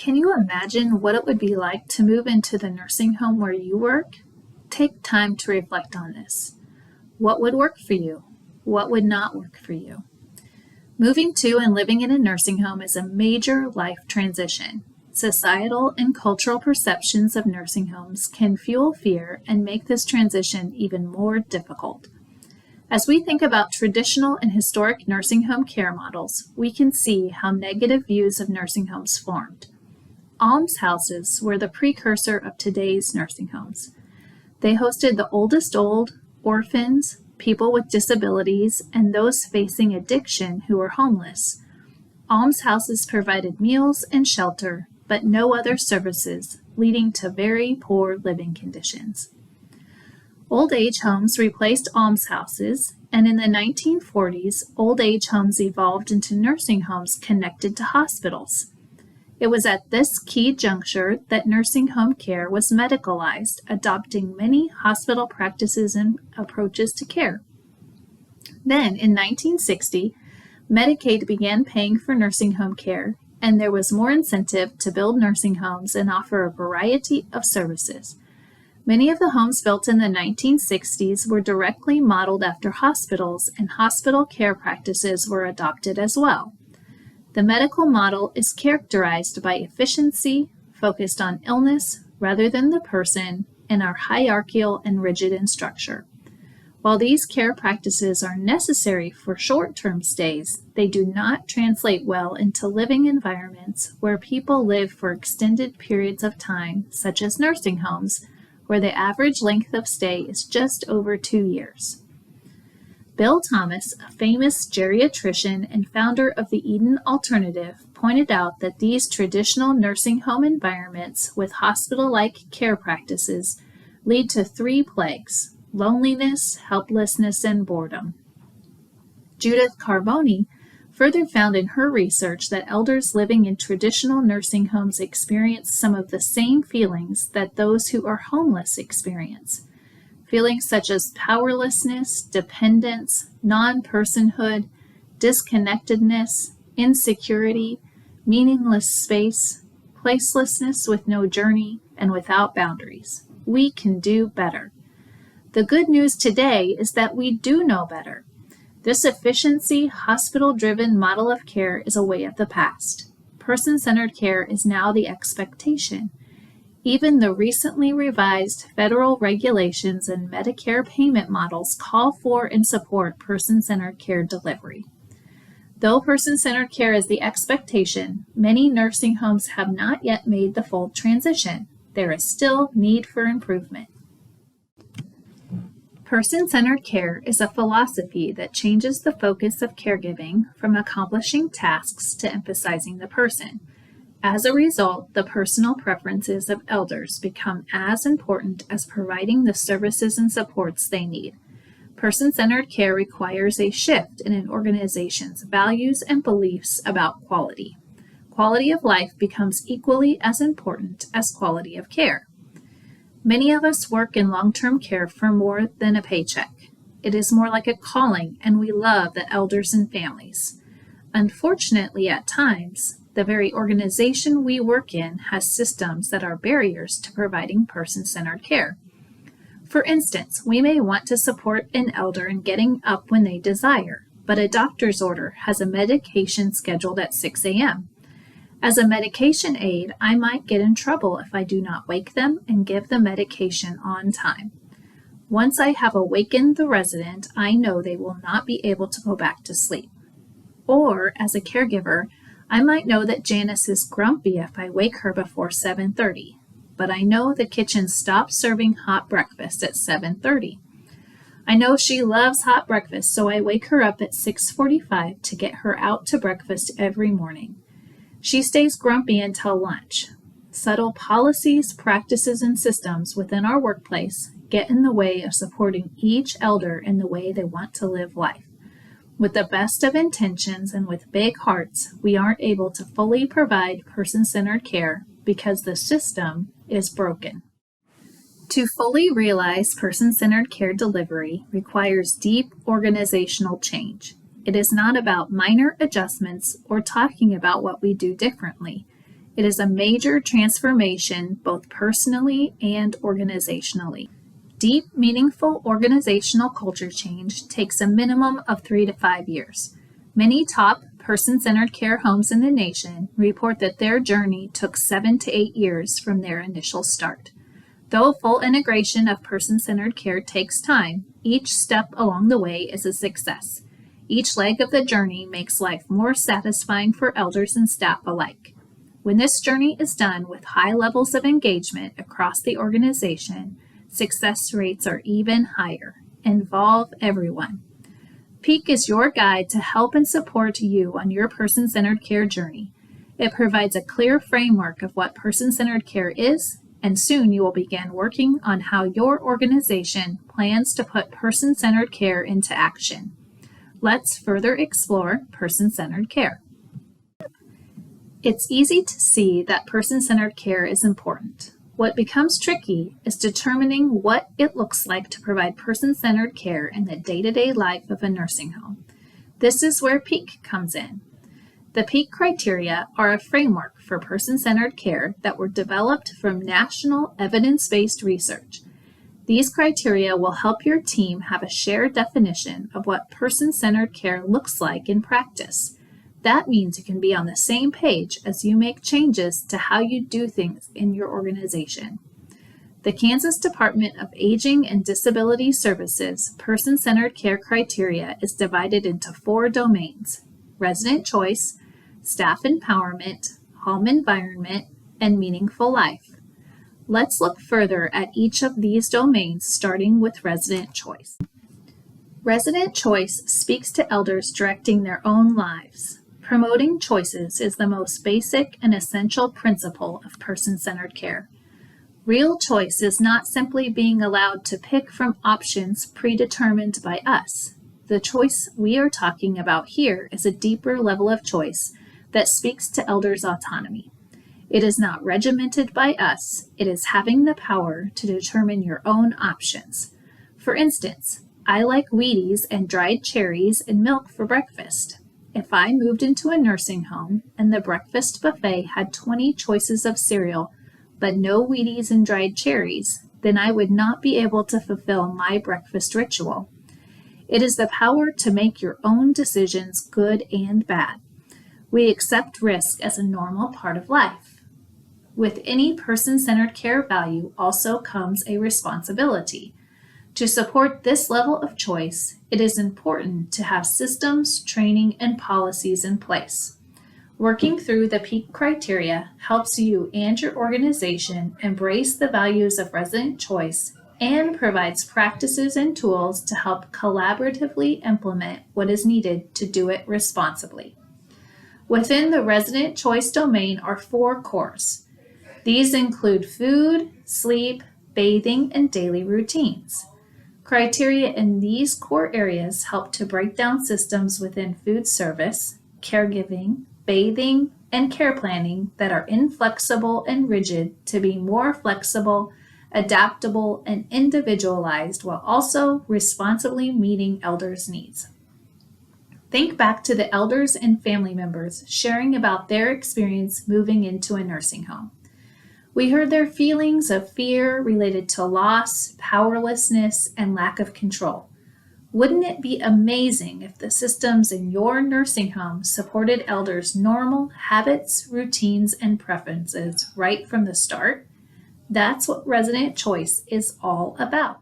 Can you imagine what it would be like to move into the nursing home where you work? Take time to reflect on this. What would work for you? What would not work for you? Moving to and living in a nursing home is a major life transition. Societal and cultural perceptions of nursing homes can fuel fear and make this transition even more difficult. As we think about traditional and historic nursing home care models, we can see how negative views of nursing homes formed. Almshouses were the precursor of today's nursing homes. They hosted the oldest old, orphans, people with disabilities, and those facing addiction who were homeless. Almshouses provided meals and shelter, but no other services, leading to very poor living conditions. Old age homes replaced almshouses, and in the 1940s, old age homes evolved into nursing homes connected to hospitals. It was at this key juncture that nursing home care was medicalized, adopting many hospital practices and approaches to care. Then, in 1960, Medicaid began paying for nursing home care, and there was more incentive to build nursing homes and offer a variety of services. Many of the homes built in the 1960s were directly modeled after hospitals, and hospital care practices were adopted as well. The medical model is characterized by efficiency, focused on illness rather than the person, and are hierarchical and rigid in structure. While these care practices are necessary for short-term stays, they do not translate well into living environments where people live for extended periods of time, such as nursing homes, where the average length of stay is just over 2 years. Bill Thomas, a famous geriatrician and founder of the Eden Alternative, pointed out that these traditional nursing home environments with hospital-like care practices lead to 3 plagues: loneliness, helplessness, and boredom. Judith Carboni further found in her research that elders living in traditional nursing homes experience some of the same feelings that those who are homeless experience. Feelings such as powerlessness, dependence, non-personhood, disconnectedness, insecurity, meaningless space, placelessness with no journey, and without boundaries. We can do better. The good news today is that we do know better. This efficiency, hospital-driven model of care is a way of the past. Person-centered care is now the expectation. Even the recently revised federal regulations and Medicare payment models call for and support person-centered care delivery. Though person-centered care is the expectation, many nursing homes have not yet made the full transition. There is still need for improvement. Person-centered care is a philosophy that changes the focus of caregiving from accomplishing tasks to emphasizing the person. As a result, the personal preferences of elders become as important as providing the services and supports they need. Person-centered care requires a shift in an organization's values and beliefs about quality. Quality of life becomes equally as important as quality of care. Many of us work in long-term care for more than a paycheck. It is more like a calling, and we love the elders and families. Unfortunately, at times, the very organization we work in has systems that are barriers to providing person-centered care. For instance, we may want to support an elder in getting up when they desire, but a doctor's order has a medication scheduled at 6 a.m. As a medication aide, I might get in trouble if I do not wake them and give the medication on time. Once I have awakened the resident, I know they will not be able to go back to sleep. Or, as a caregiver, I might know that Janice is grumpy if I wake her before 7:30, but I know the kitchen stops serving hot breakfast at 7:30. I know she loves hot breakfast, so I wake her up at 6:45 to get her out to breakfast every morning. She stays grumpy until lunch. Subtle policies, practices, and systems within our workplace get in the way of supporting each elder in the way they want to live life. With the best of intentions and with big hearts, we aren't able to fully provide person-centered care because the system is broken. To fully realize person-centered care delivery requires deep organizational change. It is not about minor adjustments or talking about what we do differently. It is a major transformation both personally and organizationally. Deep, meaningful organizational culture change takes a minimum of 3 to 5 years. Many top person-centered care homes in the nation report that their journey took 7 to 8 years from their initial start. Though full integration of person-centered care takes time, each step along the way is a success. Each leg of the journey makes life more satisfying for elders and staff alike. When this journey is done with high levels of engagement across the organization, success rates are even higher. Involve everyone. PEAK is your guide to help and support you on your person-centered care journey. It provides a clear framework of what person-centered care is, and soon you will begin working on how your organization plans to put person-centered care into action. Let's further explore person-centered care. It's easy to see that person-centered care is important. What becomes tricky is determining what it looks like to provide person-centered care in the day-to-day life of a nursing home. This is where PEAK comes in. The PEAK criteria are a framework for person-centered care that were developed from national evidence-based research. These criteria will help your team have a shared definition of what person-centered care looks like in practice. That means you can be on the same page as you make changes to how you do things in your organization. The Kansas Department of Aging and Disability Services person-centered care criteria is divided into 4 domains: resident choice, staff empowerment, home environment, and meaningful life. Let's look further at each of these domains, starting with resident choice. Resident choice speaks to elders directing their own lives. Promoting choices is the most basic and essential principle of person-centered care. Real choice is not simply being allowed to pick from options predetermined by us. The choice we are talking about here is a deeper level of choice that speaks to elders' autonomy. It is not regimented by us. It is having the power to determine your own options. For instance, I like Wheaties and dried cherries and milk for breakfast. If I moved into a nursing home and the breakfast buffet had 20 choices of cereal, but no Wheaties and dried cherries, then I would not be able to fulfill my breakfast ritual. It is the power to make your own decisions, good and bad. We accept risk as a normal part of life. With any person-centered care value also comes a responsibility. To support this level of choice, it is important to have systems, training, and policies in place. Working through the PEAK criteria helps you and your organization embrace the values of resident choice and provides practices and tools to help collaboratively implement what is needed to do it responsibly. Within the resident choice domain are 4 cores. These include food, sleep, bathing, and daily routines. Criteria in these core areas help to break down systems within food service, caregiving, bathing, and care planning that are inflexible and rigid to be more flexible, adaptable, and individualized while also responsibly meeting elders' needs. Think back to the elders and family members sharing about their experience moving into a nursing home. We heard their feelings of fear related to loss, powerlessness, and lack of control. Wouldn't it be amazing if the systems in your nursing home supported elders' normal habits, routines, and preferences right from the start? That's what resident choice is all about.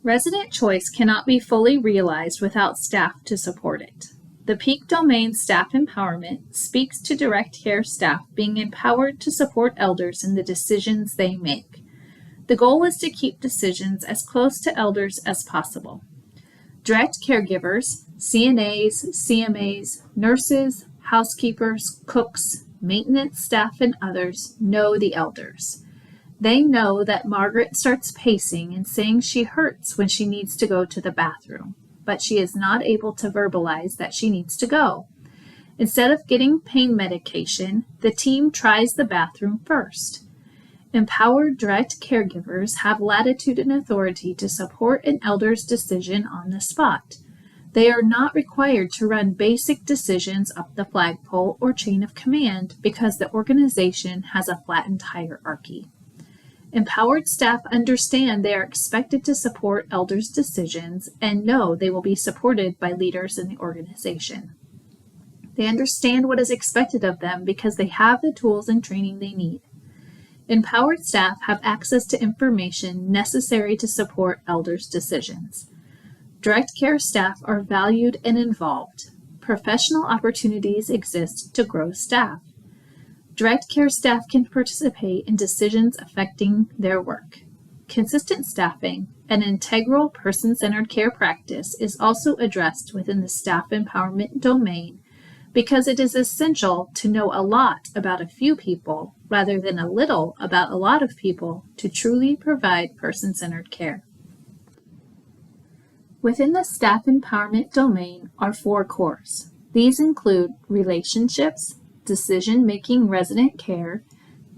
Resident choice cannot be fully realized without staff to support it. The PEAK domain staff empowerment speaks to direct care staff being empowered to support elders in the decisions they make. The goal is to keep decisions as close to elders as possible. Direct caregivers, CNAs, CMAs, nurses, housekeepers, cooks, maintenance staff, and others know the elders. They know that Margaret starts pacing and saying she hurts when she needs to go to the bathroom, but she is not able to verbalize that she needs to go. Instead of getting pain medication, the team tries the bathroom first. Empowered direct caregivers have latitude and authority to support an elder's decision on the spot. They are not required to run basic decisions up the flagpole or chain of command because the organization has a flattened hierarchy. Empowered staff understand they are expected to support elders' decisions and know they will be supported by leaders in the organization. They understand what is expected of them because they have the tools and training they need. Empowered staff have access to information necessary to support elders' decisions. Direct care staff are valued and involved. Professional opportunities exist to grow staff. Direct care staff can participate in decisions affecting their work. Consistent staffing, an integral person-centered care practice, is also addressed within the staff empowerment domain because it is essential to know a lot about a few people rather than a little about a lot of people to truly provide person-centered care. Within the staff empowerment domain are 4 cores. These include relationships, decision-making resident care,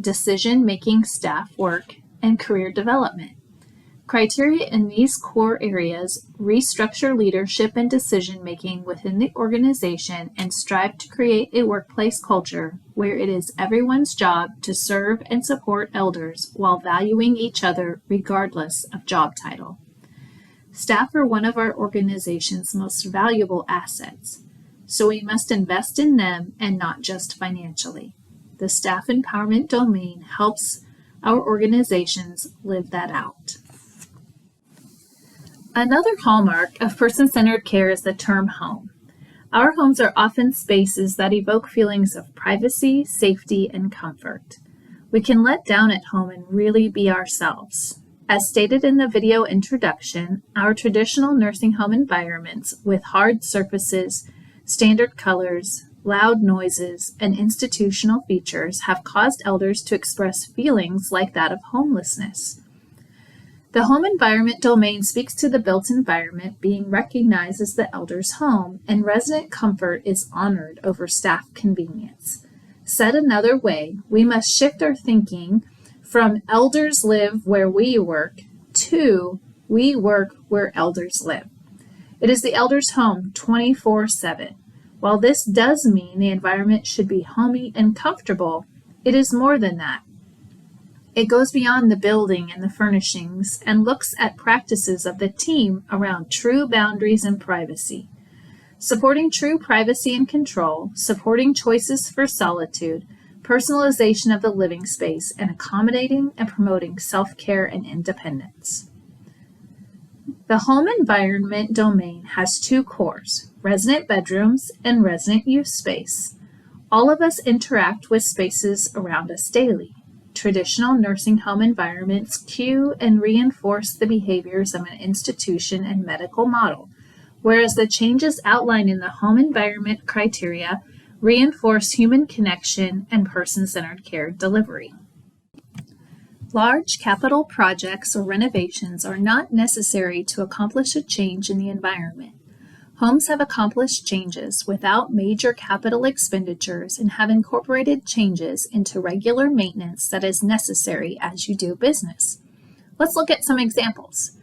decision-making staff work, and career development. Criteria in these core areas restructure leadership and decision-making within the organization and strive to create a workplace culture where it is everyone's job to serve and support elders while valuing each other regardless of job title. Staff are one of our organization's most valuable assets, so we must invest in them and not just financially. The staff empowerment domain helps our organizations live that out. Another hallmark of person-centered care is the term home. Our homes are often spaces that evoke feelings of privacy, safety, and comfort. We can let down at home and really be ourselves. As stated in the video introduction, our traditional nursing home environments with hard surfaces, standard colors, loud noises, and institutional features have caused elders to express feelings like that of homelessness. The home environment domain speaks to the built environment being recognized as the elder's home, and resident comfort is honored over staff convenience. Said another way, we must shift our thinking from elders live where we work to we work where elders live. It is the elder's home 24/7. While this does mean the environment should be homey and comfortable, it is more than that. It goes beyond the building and the furnishings and looks at practices of the team around true boundaries and privacy. Supporting true privacy and control, supporting choices for solitude, personalization of the living space, and accommodating and promoting self-care and independence. The home environment domain has 2 cores, resident bedrooms and resident use space. All of us interact with spaces around us daily. Traditional nursing home environments cue and reinforce the behaviors of an institution and medical model, whereas the changes outlined in the home environment criteria reinforce human connection and person-centered care delivery. Large capital projects or renovations are not necessary to accomplish a change in the environment. Homes have accomplished changes without major capital expenditures and have incorporated changes into regular maintenance that is necessary as you do business. Let's look at some examples.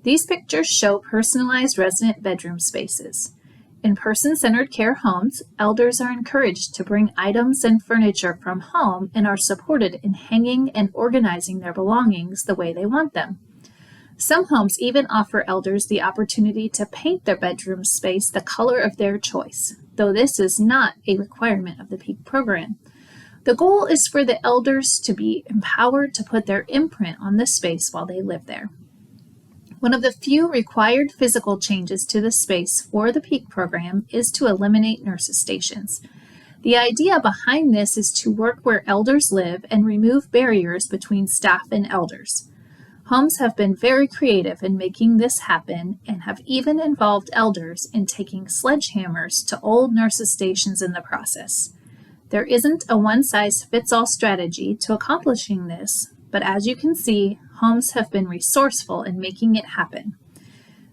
These pictures show personalized resident bedroom spaces. In person-centered care homes, elders are encouraged to bring items and furniture from home and are supported in hanging and organizing their belongings the way they want them. Some homes even offer elders the opportunity to paint their bedroom space the color of their choice, though this is not a requirement of the PEAK program. The goal is for the elders to be empowered to put their imprint on the space while they live there. One of the few required physical changes to the space for the PEAK program is to eliminate nurses' stations. The idea behind this is to work where elders live and remove barriers between staff and elders. Homes have been very creative in making this happen and have even involved elders in taking sledgehammers to old nurses' stations in the process. There isn't a one-size-fits-all strategy to accomplishing this, but as you can see, homes have been resourceful in making it happen.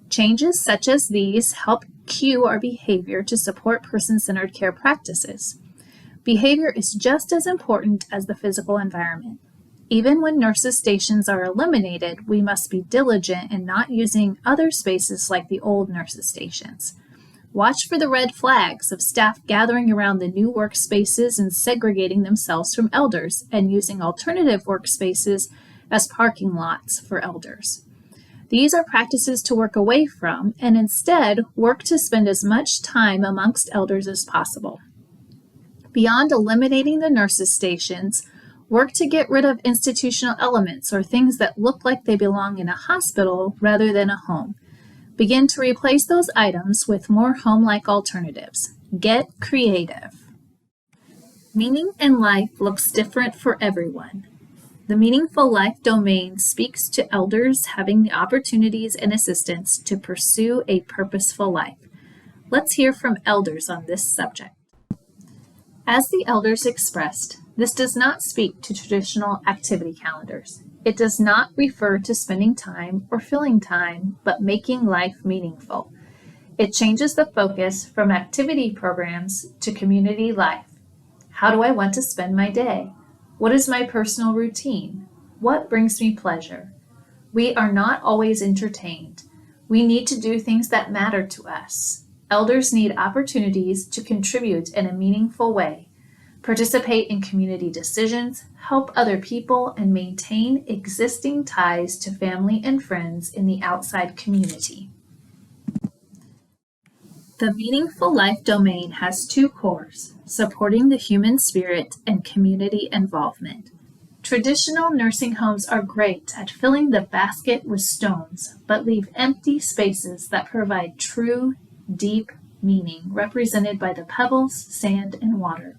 Changes such as these help cue our behavior to support person-centered care practices. Behavior is just as important as the physical environment. Even when nurses' stations are eliminated, we must be diligent in not using other spaces like the old nurses' stations. Watch for the red flags of staff gathering around the new workspaces and segregating themselves from elders and using alternative workspaces as parking lots for elders. These are practices to work away from and instead work to spend as much time amongst elders as possible. Beyond eliminating the nurses' stations, work to get rid of institutional elements or things that look like they belong in a hospital rather than a home. Begin to replace those items with more home-like alternatives. Get creative. Meaning in life looks different for everyone. The Meaningful Life domain speaks to elders having the opportunities and assistance to pursue a purposeful life. Let's hear from elders on this subject. As the elders expressed, this does not speak to traditional activity calendars. It does not refer to spending time or filling time, but making life meaningful. It changes the focus from activity programs to community life. How do I want to spend my day? What is my personal routine? What brings me pleasure? We are not always entertained. We need to do things that matter to us. Elders need opportunities to contribute in a meaningful way, participate in community decisions, help other people, and maintain existing ties to family and friends in the outside community. The Meaningful Life domain has two cores, supporting the human spirit and community involvement. Traditional nursing homes are great at filling the basket with stones, but leave empty spaces that provide true, deep meaning, represented by the pebbles, sand, and water.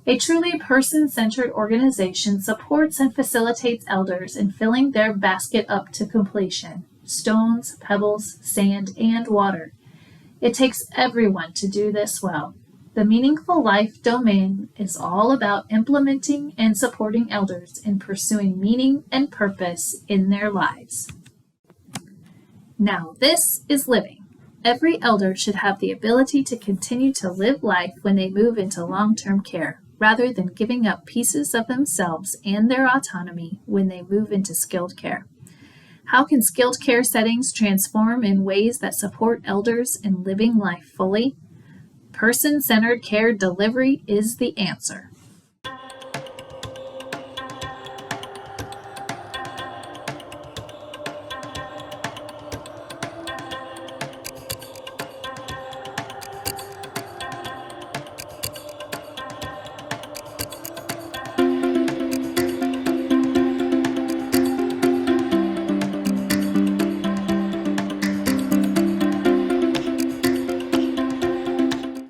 A truly person-centered organization supports and facilitates elders in filling their basket up to completion: stones, pebbles, sand, and water. It takes everyone to do this well. The Meaningful Life domain is all about implementing and supporting elders in pursuing meaning and purpose in their lives. Now, this is living. Every elder should have the ability to continue to live life when they move into long-term care, rather than giving up pieces of themselves and their autonomy when they move into skilled care. How can skilled care settings transform in ways that support elders in living life fully? Person-centered care delivery is the answer.